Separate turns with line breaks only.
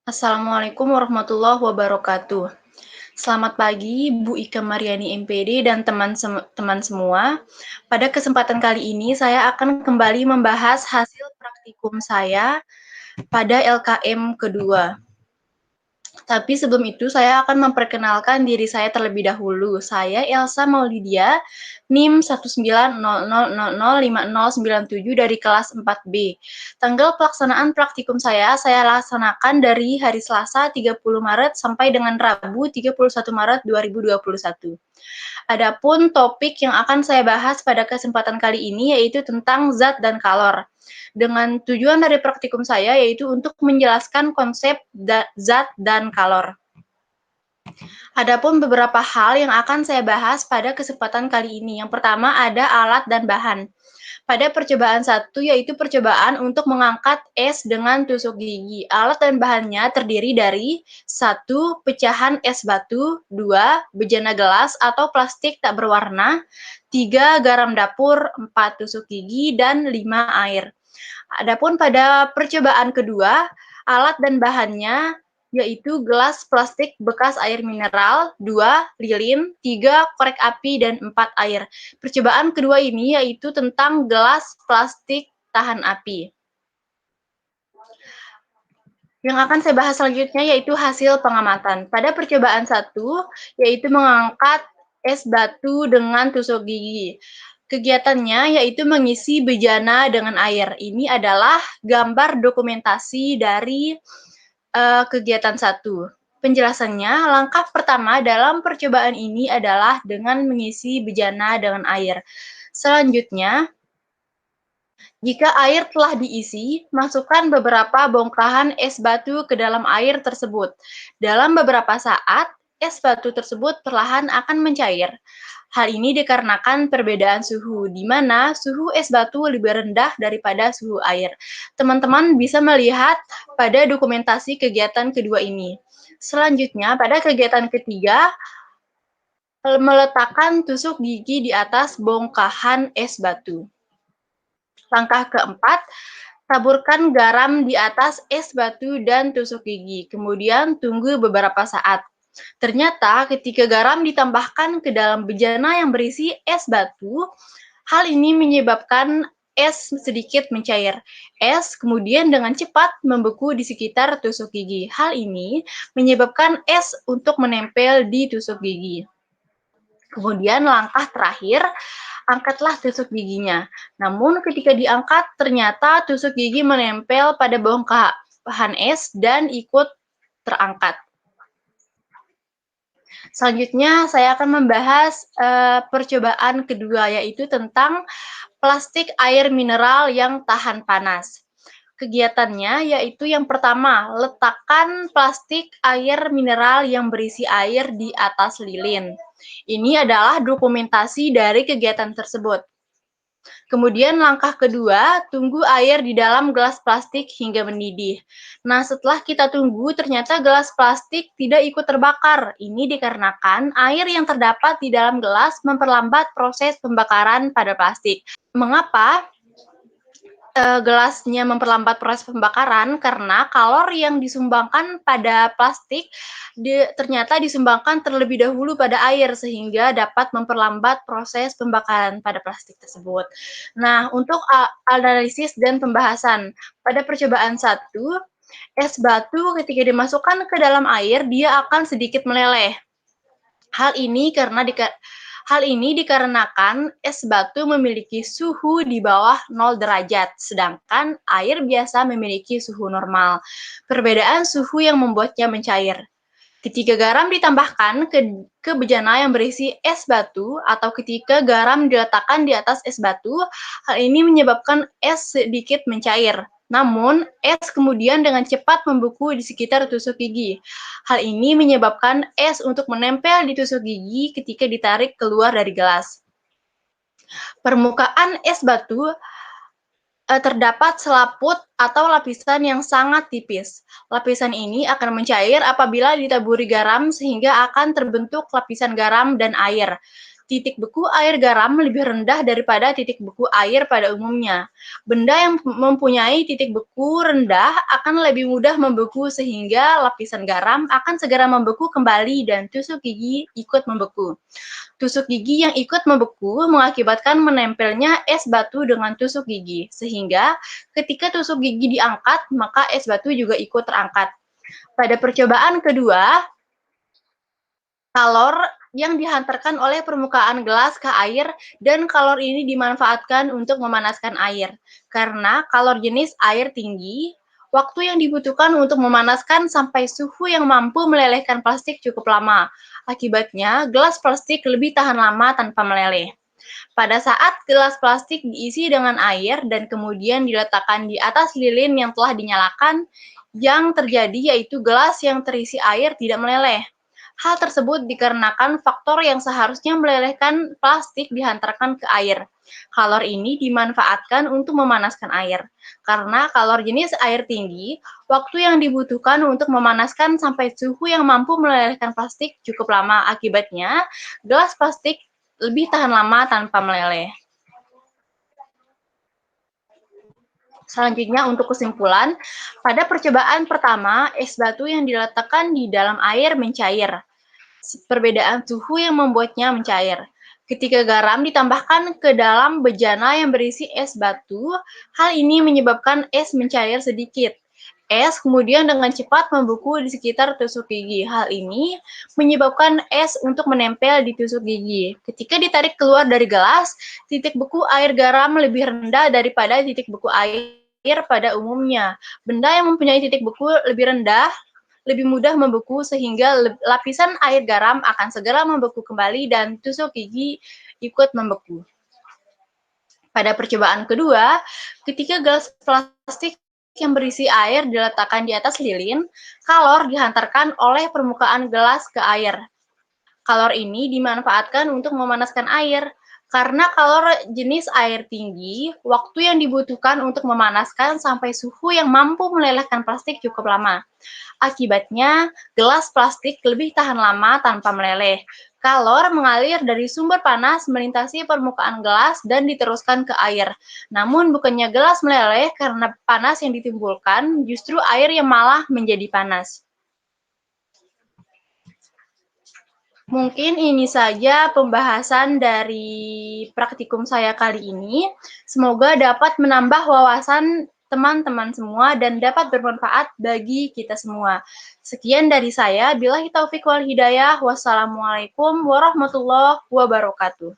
Assalamualaikum warahmatullahi wabarakatuh. Selamat pagi, Bu Ika Mariani MPD dan teman semua. Pada kesempatan kali ini saya akan kembali membahas hasil praktikum saya pada LKM kedua. Tapi sebelum itu saya akan memperkenalkan diri saya terlebih dahulu. Saya Elsa Maulidia, NIM 19000005097 dari kelas 4B. Tanggal pelaksanaan praktikum saya laksanakan dari hari Selasa 30 Maret sampai dengan Rabu 31 Maret 2021. Adapun topik yang akan saya bahas pada kesempatan kali ini yaitu tentang zat dan kalor. Dengan tujuan dari praktikum saya yaitu untuk menjelaskan konsep zat dan kalor. Adapun beberapa hal yang akan saya bahas pada kesempatan kali ini. Yang pertama ada alat dan bahan. Pada percobaan 1 yaitu percobaan untuk mengangkat es dengan tusuk gigi. Alat dan bahannya terdiri dari 1. Pecahan es batu, 2. Bejana gelas atau plastik tak berwarna, 3. Garam dapur, 4. Tusuk gigi, dan 5. Air. Adapun pada percobaan kedua, alat dan bahannya yaitu gelas plastik bekas air mineral, 2. Lilin, 3. Korek api, dan 4. Air. Percobaan kedua ini yaitu tentang gelas plastik tahan api. Yang akan saya bahas selanjutnya yaitu hasil pengamatan. Pada percobaan 1, yaitu mengangkat es batu dengan tusuk gigi. Kegiatannya yaitu mengisi bejana dengan air. Ini adalah gambar dokumentasi dari kegiatan 1. Penjelasannya, langkah pertama dalam percobaan ini adalah dengan mengisi bejana dengan air. Selanjutnya, jika air telah diisi, masukkan beberapa bongkahan es batu ke dalam air tersebut. Dalam beberapa saat, es batu tersebut perlahan akan mencair. Hal ini dikarenakan perbedaan suhu, di mana suhu es batu lebih rendah daripada suhu air. Teman-teman bisa melihat pada dokumentasi kegiatan kedua ini. Selanjutnya, pada kegiatan ketiga, meletakkan tusuk gigi di atas bongkahan es batu. Langkah keempat, taburkan garam di atas es batu dan tusuk gigi. Kemudian tunggu beberapa saat. Ternyata ketika garam ditambahkan ke dalam bejana yang berisi es batu, hal ini menyebabkan es sedikit mencair. Es kemudian dengan cepat membeku di sekitar tusuk gigi. Hal ini menyebabkan es untuk menempel di tusuk gigi. Kemudian langkah terakhir, angkatlah tusuk giginya. Namun ketika diangkat, ternyata tusuk gigi menempel pada bongkahan es dan ikut terangkat. Selanjutnya, saya akan membahas percobaan kedua, yaitu tentang plastik air mineral yang tahan panas. Kegiatannya yaitu yang pertama, letakkan plastik air mineral yang berisi air di atas lilin. Ini adalah dokumentasi dari kegiatan tersebut. Kemudian langkah kedua, tunggu air di dalam gelas plastik hingga mendidih. Nah, setelah kita tunggu, ternyata gelas plastik tidak ikut terbakar. Ini dikarenakan air yang terdapat di dalam gelas memperlambat proses pembakaran pada plastik. Mengapa gelasnya memperlambat proses pembakaran? Karena kalor yang disumbangkan pada plastik ternyata disumbangkan terlebih dahulu pada air sehingga dapat memperlambat proses pembakaran pada plastik tersebut. Nah, untuk analisis dan pembahasan pada percobaan 1, es batu ketika dimasukkan ke dalam air dia akan sedikit meleleh. Hal ini dikarenakan es batu memiliki suhu di bawah 0 derajat, sedangkan air biasa memiliki suhu normal. Perbedaan suhu yang membuatnya mencair. Ketika garam ditambahkan ke bejana yang berisi es batu atau ketika garam diletakkan di atas es batu, hal ini menyebabkan es sedikit mencair. Namun, es kemudian dengan cepat membeku di sekitar tusuk gigi. Hal ini menyebabkan es untuk menempel di tusuk gigi ketika ditarik keluar dari gelas. Permukaan es batu terdapat selaput atau lapisan yang sangat tipis. Lapisan ini akan mencair apabila ditaburi garam sehingga akan terbentuk lapisan garam dan air. Titik beku air garam lebih rendah daripada titik beku air pada umumnya. Benda yang mempunyai titik beku rendah akan lebih mudah membeku sehingga lapisan garam akan segera membeku kembali dan tusuk gigi ikut membeku. Tusuk gigi yang ikut membeku mengakibatkan menempelnya es batu dengan tusuk gigi, sehingga ketika tusuk gigi diangkat, maka es batu juga ikut terangkat. Pada percobaan kedua, kalor yang dihantarkan oleh permukaan gelas ke air dan kalor ini dimanfaatkan untuk memanaskan air. Karena kalor jenis air tinggi, waktu yang dibutuhkan untuk memanaskan sampai suhu yang mampu melelehkan plastik cukup lama. Akibatnya, gelas plastik lebih tahan lama tanpa meleleh. Pada saat gelas plastik diisi dengan air dan kemudian diletakkan di atas lilin yang telah dinyalakan, yang terjadi yaitu gelas yang terisi air tidak meleleh. Hal tersebut dikarenakan faktor yang seharusnya melelehkan plastik dihantarkan ke air. Kalor ini dimanfaatkan untuk memanaskan air. Karena kalor jenis air tinggi, waktu yang dibutuhkan untuk memanaskan sampai suhu yang mampu melelehkan plastik cukup lama. Akibatnya, gelas plastik lebih tahan lama tanpa meleleh. Selanjutnya untuk kesimpulan, pada percobaan pertama, es batu yang diletakkan di dalam air mencair. Perbedaan suhu yang membuatnya mencair. Ketika garam ditambahkan ke dalam bejana yang berisi es batu, hal ini menyebabkan es mencair sedikit. Es kemudian dengan cepat membeku di sekitar tusuk gigi. Hal ini menyebabkan es untuk menempel di tusuk gigi. Ketika ditarik keluar dari gelas, titik beku air garam lebih rendah daripada titik beku air pada umumnya. Benda yang mempunyai titik beku lebih rendah lebih mudah membeku sehingga lapisan air garam akan segera membeku kembali dan tusuk gigi ikut membeku. Pada percobaan kedua, ketika gelas plastik yang berisi air diletakkan di atas lilin, kalor dihantarkan oleh permukaan gelas ke air. Kalor ini dimanfaatkan untuk memanaskan air. Karena kalor jenis air tinggi, waktu yang dibutuhkan untuk memanaskan sampai suhu yang mampu melelehkan plastik cukup lama. Akibatnya, gelas plastik lebih tahan lama tanpa meleleh. Kalor mengalir dari sumber panas melintasi permukaan gelas dan diteruskan ke air. Namun bukannya gelas meleleh karena panas yang ditimbulkan, justru air yang malah menjadi panas. Mungkin ini saja pembahasan dari praktikum saya kali ini. Semoga dapat menambah wawasan teman-teman semua dan dapat bermanfaat bagi kita semua. Sekian dari saya. Billahi taufiq wal hidayah. Wassalamualaikum warahmatullahi wabarakatuh.